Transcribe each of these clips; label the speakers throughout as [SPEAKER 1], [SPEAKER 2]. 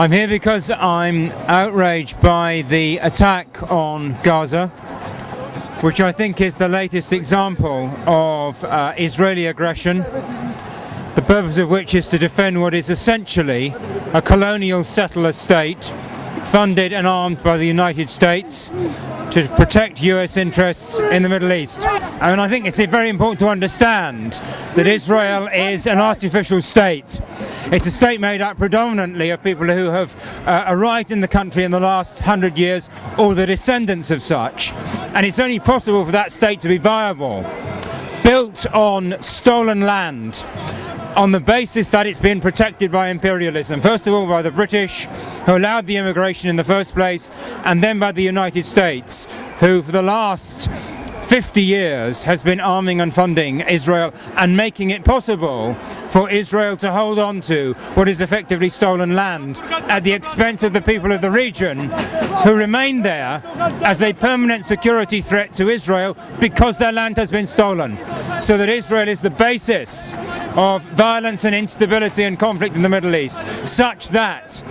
[SPEAKER 1] I'm here because I'm outraged by the attack on Gaza, which I think is the latest example of Israeli aggression, the purpose of which is to defend what is essentially a colonial settler state funded and armed by the United States to protect US interests in the Middle East. And I think it's very important to understand that Israel is an artificial state. It's a state made up predominantly of people who have arrived in the country in the last 100 years or the descendants of such. And it's only possible for that state to be viable, built on stolen land, on the basis that it's been protected by imperialism. First of all by the British, who allowed the immigration in the first place, and then by the United States, who for the last 50 years has been arming and funding Israel and making it possible for Israel to hold on to what is effectively stolen land at the expense of the people of the region, who remain there as a permanent security threat to Israel because their land has been stolen. So that Israel is the basis of violence and instability and conflict in the Middle East, such that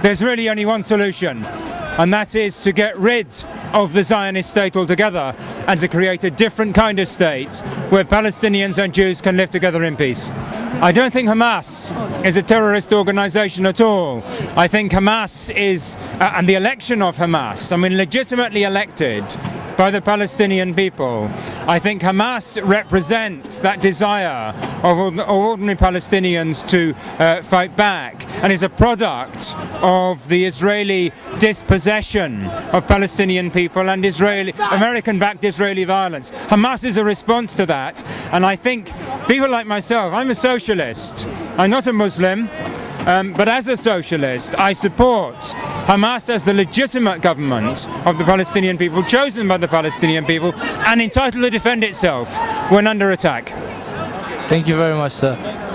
[SPEAKER 1] there's really only one solution, and that is to get rid of the Zionist state altogether and to create a different kind of state where Palestinians and Jews can live together in peace. I don't think Hamas is a terrorist organization at all. I think Hamas is, and the election of Hamas, legitimately elected by the Palestinian people, I think Hamas represents that desire of ordinary Palestinians to fight back, and is a product of the Israeli dispossession of Palestinian people and American-backed Israeli violence. Hamas is a response to that, and I think people like myself, I'm a socialist, I'm not a Muslim, but as a socialist, I support Hamas as the legitimate government of the Palestinian people, chosen by the Palestinian people, and entitled to defend itself when under attack.
[SPEAKER 2] Thank you very much, sir.